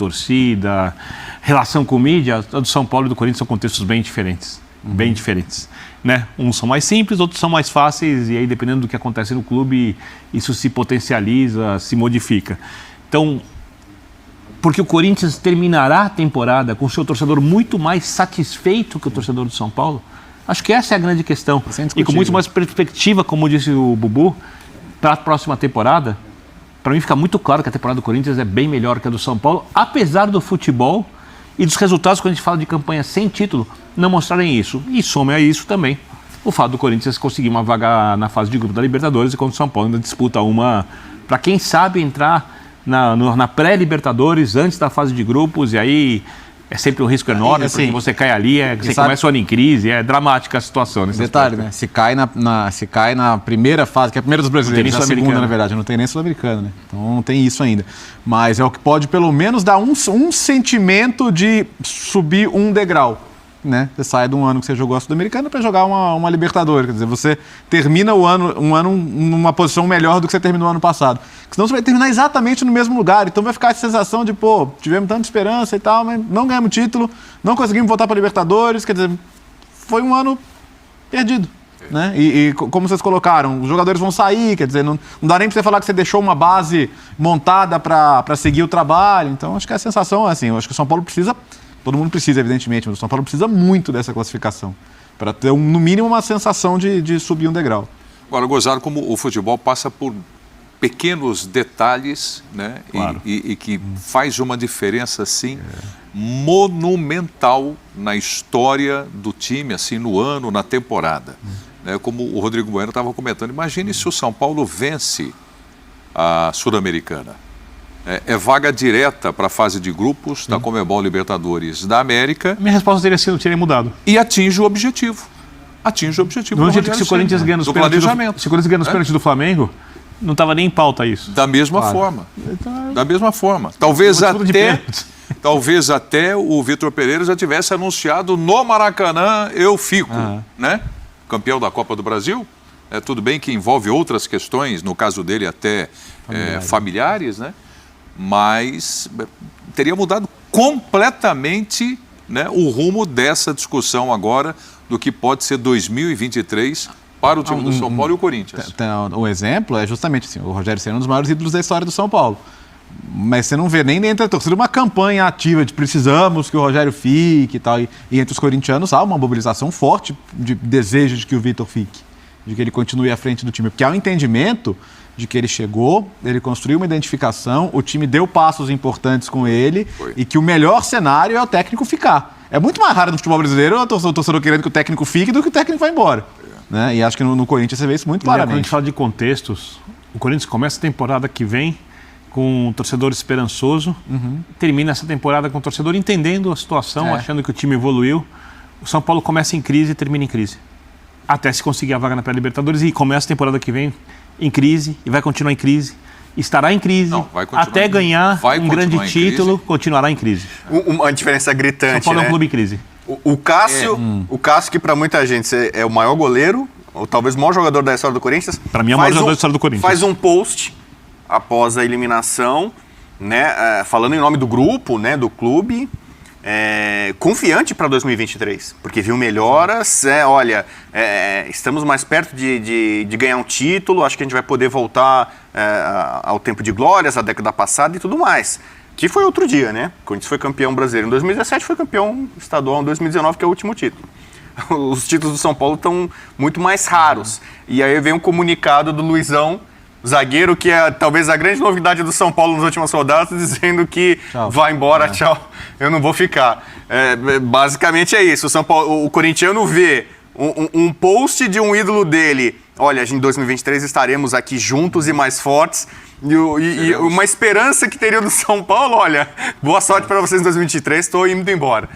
torcida, relação com mídia, a do São Paulo e do Corinthians são contextos bem diferentes. Bem diferentes, né? Uns são mais simples, outros são mais fáceis, e aí, dependendo do que acontece no clube, isso se potencializa, se modifica. Então, porque o Corinthians terminará a temporada com o seu torcedor muito mais satisfeito que o torcedor do São Paulo? Acho que essa é a grande questão. E com muito mais perspectiva, como disse o Bubu, para a próxima temporada, para mim fica muito claro que a temporada do Corinthians é bem melhor que a do São Paulo, apesar do futebol e dos resultados, quando a gente fala de campanha sem título, não mostrarem isso. E some a isso também o fato do Corinthians conseguir uma vaga na fase de grupo da Libertadores, enquanto o São Paulo ainda disputa uma, para quem sabe, entrar na pré-Libertadores, antes da fase de grupos, e aí é sempre um risco enorme, assim, porque você cai ali, você começa o ano em crise, é dramática a situação. Detalhe, né? Se cai na primeira fase, que é a primeira dos brasileiros, a segunda, na verdade, não tem nem sul-americano, né? Então não tem isso ainda. Mas é o que pode, pelo menos, dar um sentimento de subir um degrau. Né? Você sai de um ano que você jogou a Sul-Americana para jogar uma Libertadores. Quer dizer, você termina um ano numa posição melhor do que você terminou no ano passado. Senão você vai terminar exatamente no mesmo lugar. Então vai ficar essa sensação de, tivemos tanta esperança e tal, mas não ganhamos título, não conseguimos voltar para a Libertadores. Quer dizer, foi um ano perdido. Né? E como vocês colocaram, os jogadores vão sair, quer dizer, não dá nem para você falar que você deixou uma base montada para seguir o trabalho. Então acho que a sensação é assim, eu acho que o São Paulo precisa. Todo mundo precisa, evidentemente, mas o São Paulo precisa muito dessa classificação para ter, no mínimo, uma sensação de subir um degrau. Agora, gozado como o futebol passa por pequenos detalhes, né? Claro. E que faz uma diferença, assim, monumental na história do time, assim, no ano, na temporada. Né? Como o Rodrigo Bueno estava comentando, imagine se o São Paulo vence a Sul-Americana. É vaga direta para a fase de grupos da Conmebol Libertadores da América. Minha resposta teria mudado. E atinge o objetivo. Atinge o objetivo. No jeito que se o Corinthians ganha nos pênaltis do Flamengo, não estava nem em pauta isso. Da mesma forma. Da mesma forma. Talvez até o Vitor Pereira já tivesse anunciado no Maracanã, eu fico, né? Campeão da Copa do Brasil. Tudo bem que envolve outras questões, no caso dele até familiares, né? Mas teria mudado completamente, né, o rumo dessa discussão agora do que pode ser 2023 para o time do São Paulo e o Corinthians. O exemplo é justamente assim, o Rogério Ceni é um dos maiores ídolos da história do São Paulo. Mas você não vê nem dentro da torcida uma campanha ativa de precisamos que o Rogério fique e tal. E entre os corintianos há uma mobilização forte de desejo de que o Vitor fique, de que ele continue à frente do time. Porque há um entendimento de que ele chegou, ele construiu uma identificação, o time deu passos importantes com ele e que o melhor cenário é o técnico ficar. É muito mais raro no futebol brasileiro o torcedor querendo que o técnico fique do que o técnico vá embora. Né? E acho que no Corinthians você vê isso muito claramente. Quando a gente fala de contextos, o Corinthians começa a temporada que vem com um torcedor esperançoso, termina essa temporada com o torcedor entendendo a situação, achando que o time evoluiu. O São Paulo começa em crise e termina em crise. Até se conseguir a vaga na pré-Libertadores e começa a temporada que vem em crise e vai continuar em crise. Estará em crise até ganhar um grande título, continuará em crise. Uma diferença gritante, São Paulo é um clube em crise. O Cássio, que para muita gente é o maior goleiro, ou talvez o maior jogador da história do Corinthians. Para mim é o maior jogador da história do Corinthians. Faz um post após a eliminação, né, falando em nome do grupo, né, do clube, confiante para 2023, porque viu melhoras, estamos mais perto de ganhar um título, acho que a gente vai poder voltar ao tempo de glórias, à década passada e tudo mais. Que foi outro dia, né? O Corinthians foi campeão brasileiro em 2017, foi campeão estadual em 2019, que é o último título. Os títulos do São Paulo estão muito mais raros. E aí vem um comunicado do Luizão, zagueiro, que é talvez a grande novidade do São Paulo nas últimas rodadas, dizendo que vai embora, tchau, eu não vou ficar. Basicamente é isso. O corintiano vê um post de um ídolo dele. Olha, em 2023 estaremos aqui juntos e mais fortes. E uma esperança que teria do São Paulo, olha, boa sorte para vocês em 2023, estou indo embora.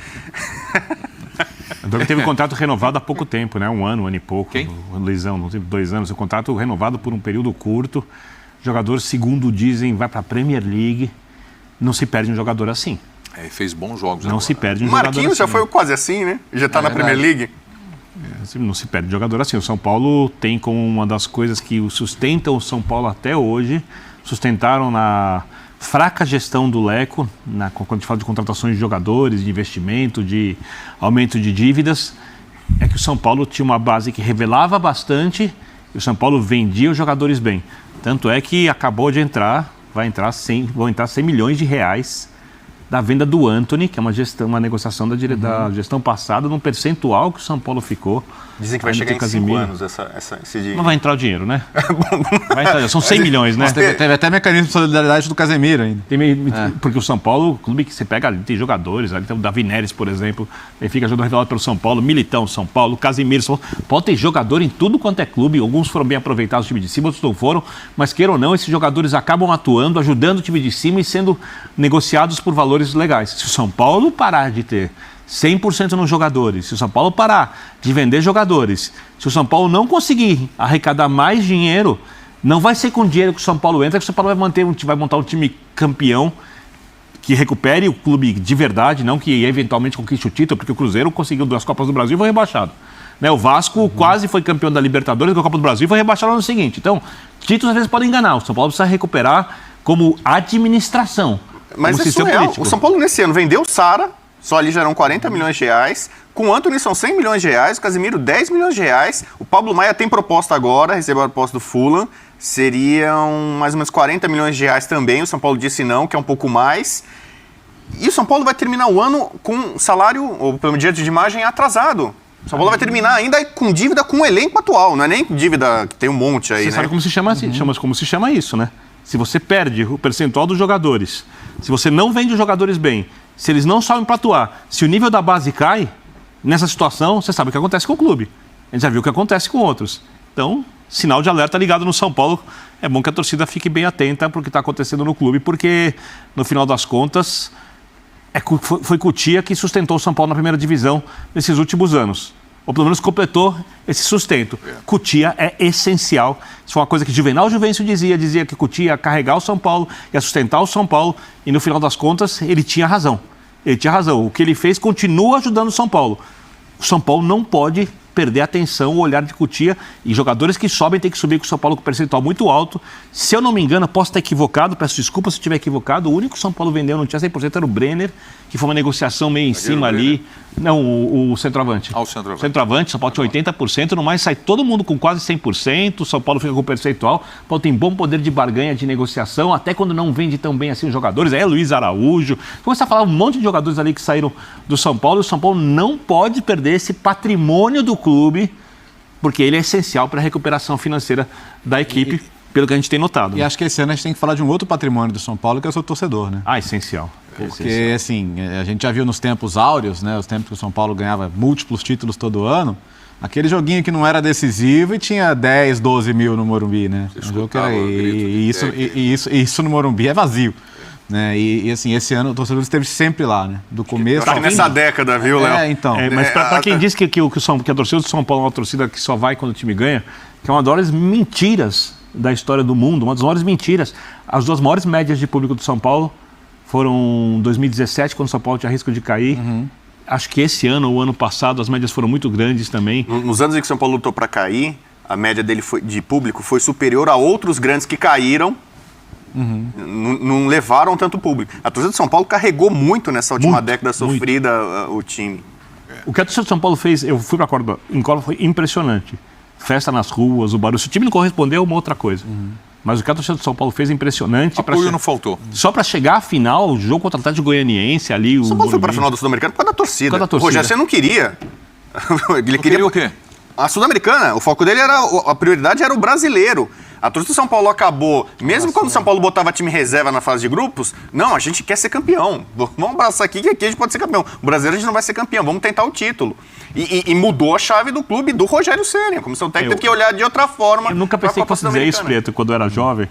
O Doug teve um contrato renovado há pouco tempo, né? Um ano e pouco. Quem? O Luizão, não teve 2 anos. O contrato renovado por um período curto. Jogador, segundo dizem, vai para a Premier League. Não se perde um jogador assim. Fez bons jogos. Não se perde um jogador assim. Marquinhos já foi quase assim, né? Já está na Premier League. Não se perde um jogador assim. O São Paulo tem como uma das coisas que sustentam o São Paulo até hoje, sustentaram na fraca gestão do Leco, quando a gente fala de contratações de jogadores, de investimento, de aumento de dívidas, é que o São Paulo tinha uma base que revelava bastante e o São Paulo vendia os jogadores bem. Tanto é que acabou de vão entrar 100 milhões de reais da venda do Antony, que é uma negociação da gestão passada, num percentual que o São Paulo ficou. Dizem que vai chegar em 5 anos esse dinheiro. Não vai entrar o dinheiro, né? São 100 milhões, né? Teve até mecanismo de solidariedade do Casemiro ainda. Porque o São Paulo, clube que você pega ali, tem jogadores, ali tem o Davi Neres, por exemplo, ele fica jogando revelado pelo São Paulo, Militão, São Paulo, Casemiro, São Paulo. Pode ter jogador em tudo quanto é clube, alguns foram bem aproveitados, o time de cima, outros não foram, mas queira ou não, esses jogadores acabam atuando, ajudando o time de cima e sendo negociados por valores legais. Se o São Paulo parar de ter 100% nos jogadores, se o São Paulo parar de vender jogadores, se o São Paulo não conseguir arrecadar mais dinheiro, não vai ser com dinheiro que o São Paulo entra, que o São Paulo vai montar um time campeão, que recupere o clube de verdade, não que eventualmente conquiste o título, porque o Cruzeiro conseguiu 2 Copas do Brasil e foi rebaixado. Né? O Vasco quase foi campeão da Libertadores, da Copa do Brasil e foi rebaixado no ano seguinte. Então, títulos às vezes podem enganar. O São Paulo precisa recuperar como administração. Mas é surreal. Político. O São Paulo nesse ano vendeu o Sara, só ali já eram 40 milhões de reais. Com o Antony são 100 milhões de reais, o Casemiro 10 milhões de reais. O Pablo Maia tem proposta agora, recebeu a proposta do Fulham. Seriam mais ou menos 40 milhões de reais também. O São Paulo disse não, que é um pouco mais. E o São Paulo vai terminar o ano com salário, ou pelo direito de imagem, atrasado. O São Paulo vai terminar ainda com dívida com o elenco atual, não é nem dívida que tem um monte aí, Você sabe como se chama assim? Como se chama isso, né? Se você perde o percentual dos jogadores, se você não vende os jogadores bem, se eles não sabem para atuar, se o nível da base cai, nessa situação, você sabe o que acontece com o clube. A gente já viu o que acontece com outros. Então, sinal de alerta ligado no São Paulo. É bom que a torcida fique bem atenta para o que está acontecendo no clube, porque, no final das contas, foi Cotia que sustentou o São Paulo na primeira divisão nesses últimos anos. Ou pelo menos completou esse sustento. Cotia é essencial. Isso foi uma coisa que Juvenal Juvencio dizia que Cotia ia carregar o São Paulo, ia sustentar o São Paulo, e no final das contas ele tinha razão. Ele tinha razão. O que ele fez continua ajudando o São Paulo. O São Paulo não pode perder a atenção, o olhar de Cotia, e jogadores que sobem tem que subir com o São Paulo com percentual muito alto. Se eu não me engano, posso estar equivocado, peço desculpa se eu estiver equivocado, o único que o São Paulo vendeu, não tinha 100%, era o Brenner, que foi uma negociação meio em cima ali. Não, o centroavante. O centroavante. Centroavante, São Paulo tinha 80%, no mais sai todo mundo com quase 100%, o São Paulo fica com percentual, o Paulo tem bom poder de barganha, de negociação, até quando não vende tão bem assim os jogadores, aí é Luiz Araújo, começa a falar um monte de jogadores ali que saíram do São Paulo, e o São Paulo não pode perder esse patrimônio do clube, porque ele é essencial para a recuperação financeira da equipe, pelo que a gente tem notado. E acho que esse ano a gente tem que falar de um outro patrimônio do São Paulo, que é o seu torcedor, né? Essencial. Porque, assim, a gente já viu nos tempos áureos, né? Os tempos que o São Paulo ganhava múltiplos títulos todo ano, aquele joguinho que não era decisivo e tinha 10, 12 mil no Morumbi, né? Um jogo que era, isso no Morumbi é vazio. Né? E assim, esse ano o torcedor esteve sempre lá, né? Do começo ao fim. Nessa década, viu, Léo? Então. Mas para quem diz que a torcida do São Paulo é uma torcida que só vai quando o time ganha, que é uma das mentiras da história do mundo, uma das maiores mentiras. As 2 maiores médias de público do São Paulo foram em 2017, quando o São Paulo tinha risco de cair. Acho que esse ano ou ano passado as médias foram muito grandes também. Nos anos em que o São Paulo lutou para cair, a média dele de público foi superior a outros grandes que caíram. Não levaram tanto público. A torcida do São Paulo carregou muito nessa última década sofrida o time. O que a torcida do São Paulo fez, eu fui para a Córdoba, foi impressionante. Festa nas ruas, o barulho. Se o time não correspondeu, é uma outra coisa. Mas o que a torcida do São Paulo fez é impressionante. Apoio não faltou. Só para chegar à final, o jogo contra o Atlético Goianiense ali. O São Paulo foi para a final do Sul-Americano por causa da torcida. Por causa da torcida. O Rogério, você não queria. Ele queria o quê? A Sul-Americana. O foco dele a prioridade era o brasileiro. A torcida do São Paulo acabou, mesmo quando o São Paulo botava time reserva na fase de grupos, não, a gente quer ser campeão. Vamos abraçar aqui que aqui a gente pode ser campeão. O brasileiro a gente não vai ser campeão, vamos tentar o título. E mudou a chave do clube do Rogério Ceni. A comissão técnica teve que olhar de outra forma. Eu nunca pensei que fosse dizer isso, Preto, quando eu era jovem.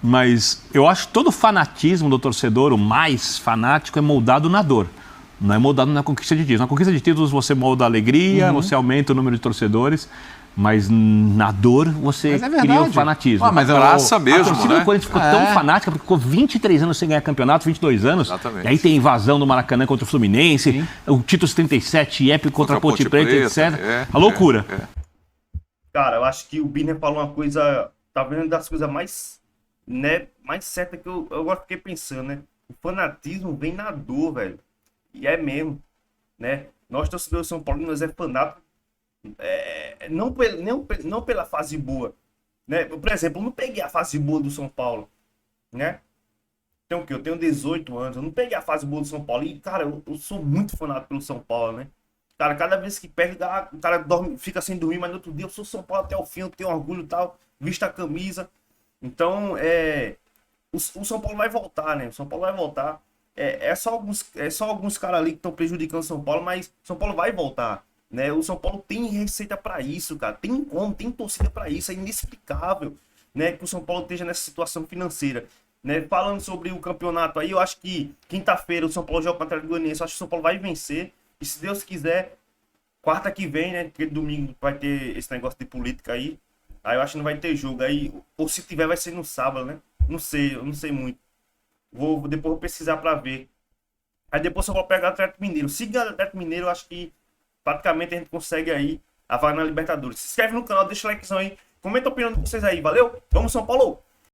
Mas eu acho que todo o fanatismo do torcedor, o mais fanático, é moldado na dor. Não é moldado na conquista de títulos. Na conquista de títulos você molda a alegria, você aumenta o número de torcedores. Mas na dor você cria o fanatismo. Mas graça mesmo, a torcida do Corinthians ficou tão fanática, porque ficou 23 anos sem ganhar campeonato, 22 anos. Exatamente. E aí tem invasão do Maracanã contra o Fluminense, o título 77, épico contra a Ponte Preta, etc. A loucura. Cara, eu acho que o Birner falou uma coisa, tá vendo das coisas mais né? Mais certo é que eu agora fiquei pensando, né? O fanatismo vem na dor, velho. E é mesmo, né? Nós, torcedores de São Paulo, nós é fanático, não pela fase boa, né? Por exemplo, eu não peguei a fase boa do São Paulo, né? Então, o quê? Eu tenho 18 anos, eu não peguei a fase boa do São Paulo. E, cara, eu sou muito fanático pelo São Paulo, né? Cara, cada vez que perde, o cara dorme, fica sem dormir, mas no outro dia eu sou São Paulo até o fim, eu tenho orgulho e tal, visto a camisa. Então, o São Paulo vai voltar, né? O São Paulo vai voltar. É só alguns caras ali que estão prejudicando o São Paulo, mas São Paulo vai voltar, né? O São Paulo tem receita para isso, cara. Tem torcida para isso. É inexplicável, né, que o São Paulo esteja nessa situação financeira, né? Falando sobre o campeonato aí, eu acho que quinta-feira o São Paulo joga contra o Atlético Goianiense. Eu acho que o São Paulo vai vencer. E se Deus quiser, quarta que vem, né? Porque domingo vai ter esse negócio de política aí. Aí eu acho que não vai ter jogo. Aí, ou se tiver, vai ser no sábado, né? Não sei, eu não sei muito. Depois vou pesquisar pra ver. Aí depois eu vou pegar o Atlético Mineiro. Se ganhar o Atlético Mineiro, eu acho que praticamente a gente consegue aí a vaga na Libertadores. Se inscreve no canal, deixa o likezão aí. Comenta a opinião de vocês aí. Valeu? Vamos, São Paulo!